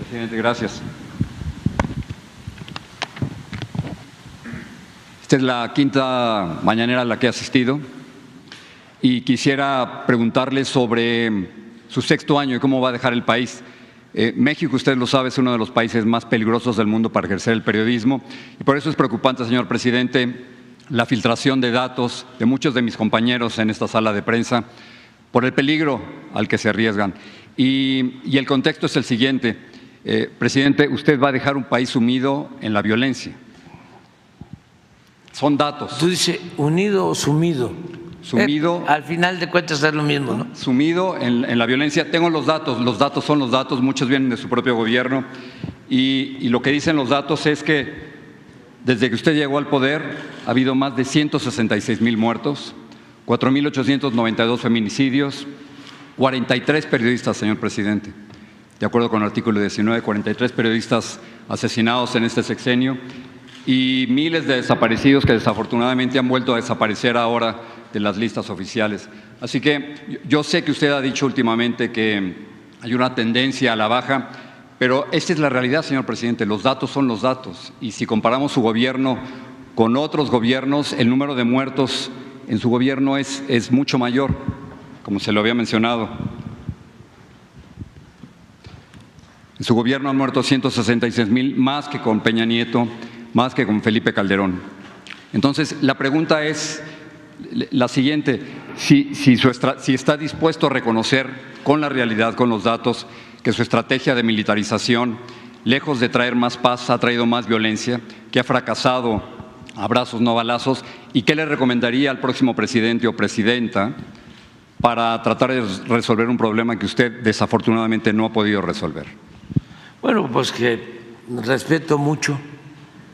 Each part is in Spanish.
Presidente, gracias. Esta es la quinta mañanera a la que he asistido y quisiera preguntarle sobre su sexto año y cómo va a dejar el país. México, usted lo sabe, es uno de los países más peligrosos del mundo para ejercer el periodismo y por eso es preocupante, señor presidente, la filtración de datos de muchos de mis compañeros en esta sala de prensa por el peligro al que se arriesgan. Y el contexto es el siguiente. Presidente, usted va a dejar un país sumido en la violencia. Son datos. Tú dices unido o sumido. Sumido. Al final de cuentas es lo mismo, ¿no? Sumido en la violencia. Tengo los datos son los datos, muchos vienen de su propio gobierno y lo que dicen los datos es que desde que usted llegó al poder ha habido más de 166,000 muertos, 4,892 feminicidios, 43 periodistas, señor presidente. De acuerdo con el artículo 19, 43 periodistas asesinados en este sexenio y miles de desaparecidos que desafortunadamente han vuelto a desaparecer ahora de las listas oficiales. Así que yo sé que usted ha dicho últimamente que hay una tendencia a la baja, pero esta es la realidad, señor presidente. Los datos son los datos y si comparamos su gobierno con otros gobiernos, el número de muertos en su gobierno es mucho mayor, como se lo había mencionado. En su gobierno han muerto 166,000, más que con Peña Nieto, más que con Felipe Calderón. Entonces, la pregunta es la siguiente, si está dispuesto a reconocer con la realidad, con los datos, que su estrategia de militarización, lejos de traer más paz, ha traído más violencia, que ha fracasado abrazos, no balazos, y qué le recomendaría al próximo presidente o presidenta para tratar de resolver un problema que usted desafortunadamente no ha podido resolver. Bueno, pues que respeto mucho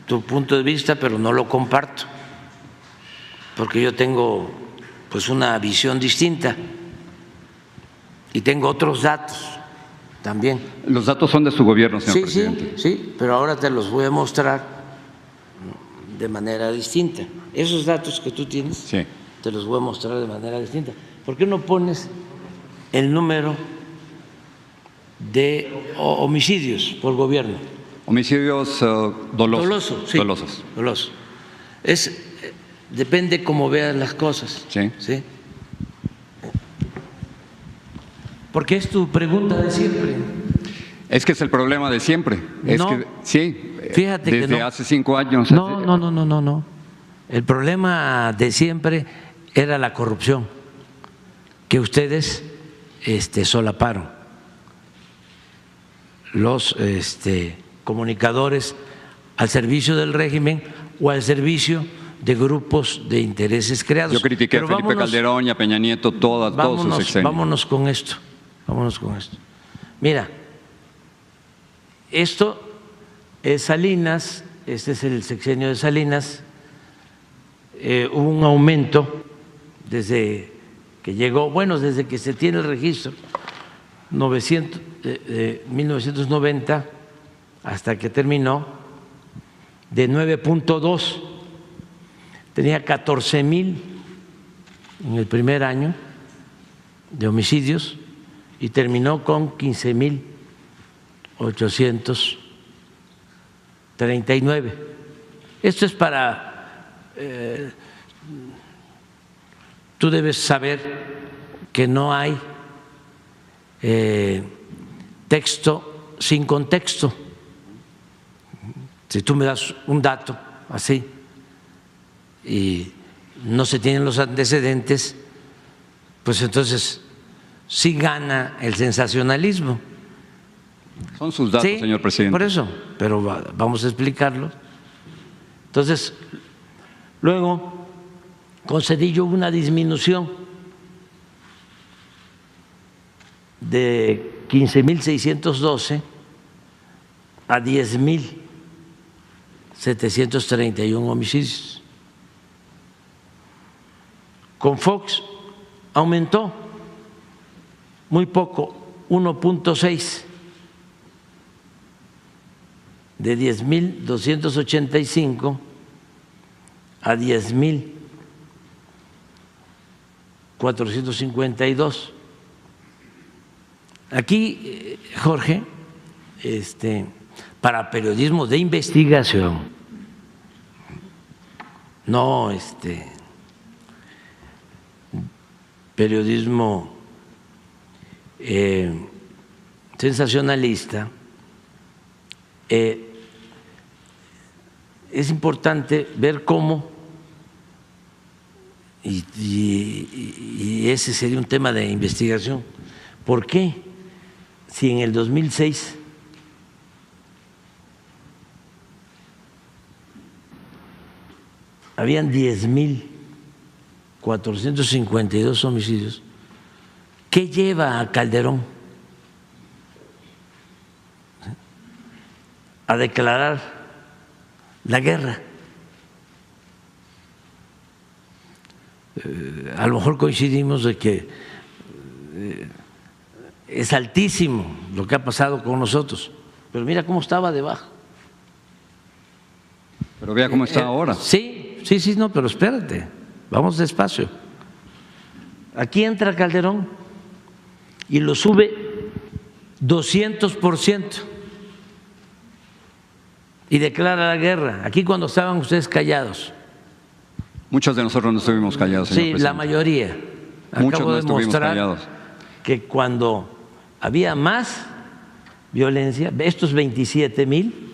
tu punto de vista, pero no lo comparto, porque yo tengo pues una visión distinta y tengo otros datos también. Los datos son de su gobierno, señor presidente. Sí, pero ahora te los voy a mostrar de manera distinta. Esos datos que tú tienes, sí, te los voy a mostrar de manera distinta. ¿Por qué no pones el número de homicidios por gobierno? Homicidios dolosos. Sí, dolosos. Depende cómo veas las cosas. Sí. Porque es tu pregunta de siempre. Es que es el problema de siempre. Sí, fíjate desde que no. Hace 5 años. No. El problema de siempre era la corrupción que ustedes solaparon. Los comunicadores al servicio del régimen o al servicio de grupos de intereses creados. Yo critiqué a Felipe Calderón y a Peña Nieto todos sus sexenios. Vámonos con esto. Mira, esto es Salinas, este es el sexenio de Salinas. Hubo un aumento desde que llegó, desde que se tiene el registro, 1990 hasta que terminó, de 9.2, tenía 14,000 en el primer año de homicidios y terminó con 15,839. Esto es para, tú debes saber que no hay texto sin contexto. Si tú me das un dato así y no se tienen los antecedentes, pues entonces sí gana el sensacionalismo. Son sus datos, señor presidente. Por eso, pero vamos a explicarlo. Entonces, luego con Zedillo hubo una disminución de 15,612 a 10,731 homicidios. Con Fox aumentó muy poco, 1.6, de 10,285 a 10,452. Aquí, Jorge, para periodismo de investigación, no periodismo sensacionalista. Es importante ver cómo, y ese sería un tema de investigación, ¿por qué si en el 2006 habían 10.452 homicidios, qué lleva a Calderón a declarar la guerra? A lo mejor coincidimos de que es altísimo lo que ha pasado con nosotros, pero mira cómo estaba debajo. Pero vea cómo está ahora. Sí, no, pero espérate, vamos despacio. Aquí entra Calderón y lo sube 200% y declara la guerra. Aquí cuando estaban ustedes callados. Muchos de nosotros no estuvimos callados, señor presidente. La mayoría. Muchos Acabo no de estuvimos mostrar callados. que cuando había más violencia, estos 27,000,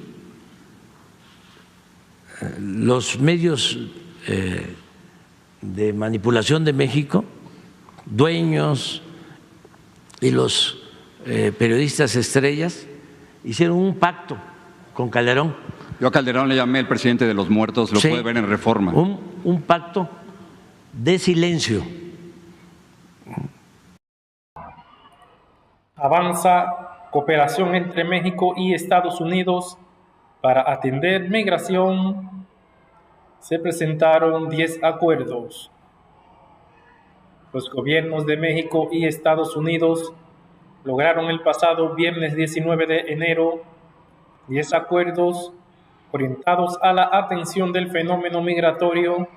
los medios de manipulación de México, dueños y los periodistas estrellas hicieron un pacto con Calderón. Yo a Calderón le llamé el presidente de los muertos, lo puede ver en Reforma. Un pacto de silencio. Avanza cooperación entre México y Estados Unidos para atender migración. Se presentaron 10 acuerdos. Los gobiernos de México y Estados Unidos lograron el pasado viernes 19 de enero 10 acuerdos orientados a la atención del fenómeno migratorio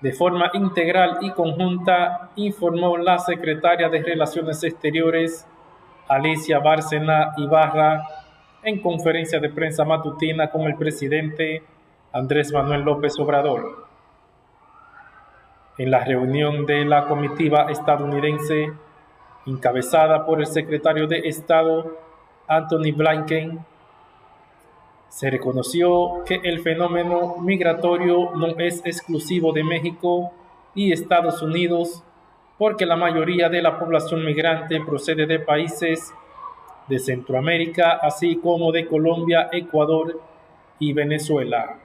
de forma integral y conjunta, informó la secretaria de Relaciones Exteriores, Alicia Bárcena Ibarra, en conferencia de prensa matutina con el presidente Andrés Manuel López Obrador. En la reunión de la comitiva estadounidense, encabezada por el secretario de Estado, Antony Blinken, se reconoció que el fenómeno migratorio no es exclusivo de México y Estados Unidos, porque la mayoría de la población migrante procede de países de Centroamérica, así como de Colombia, Ecuador y Venezuela.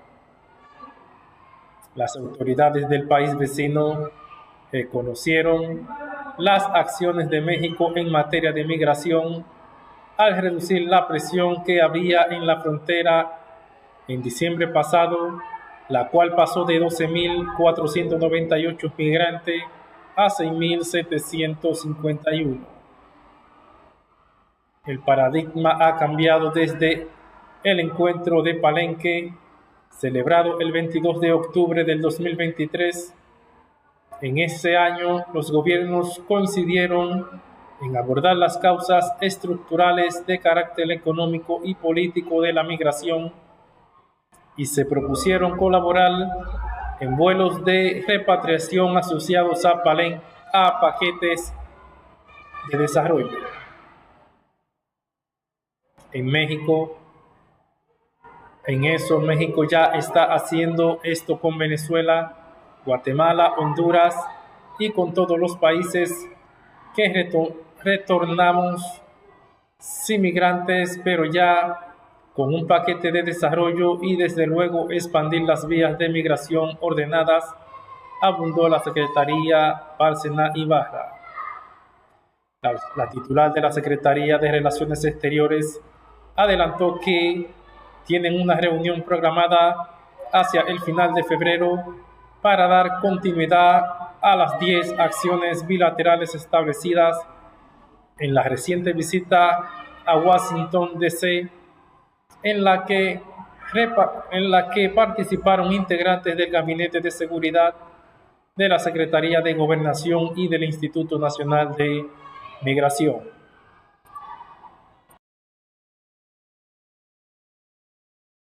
Las autoridades del país vecino reconocieron las acciones de México en materia de migración al reducir la presión que había en la frontera en diciembre pasado, la cual pasó de 12.498 migrantes a 6.751. El paradigma ha cambiado desde el encuentro de Palenque, celebrado el 22 de octubre del 2023. En ese año, los gobiernos coincidieron en abordar las causas estructurales de carácter económico y político de la migración y se propusieron colaborar en vuelos de repatriación asociados a paquetes de desarrollo. En México, México ya está haciendo esto con Venezuela, Guatemala, Honduras y con todos los países que retornamos sin migrantes, pero ya con un paquete de desarrollo y desde luego expandir las vías de migración ordenadas, abundó la secretaría Bárcena Ibarra. La titular de la Secretaría de Relaciones Exteriores adelantó que tienen una reunión programada hacia el final de febrero para dar continuidad a las 10 acciones bilaterales establecidas en la reciente visita a Washington, D.C., en la que participaron integrantes del Gabinete de Seguridad, de la Secretaría de Gobernación y del Instituto Nacional de Migración.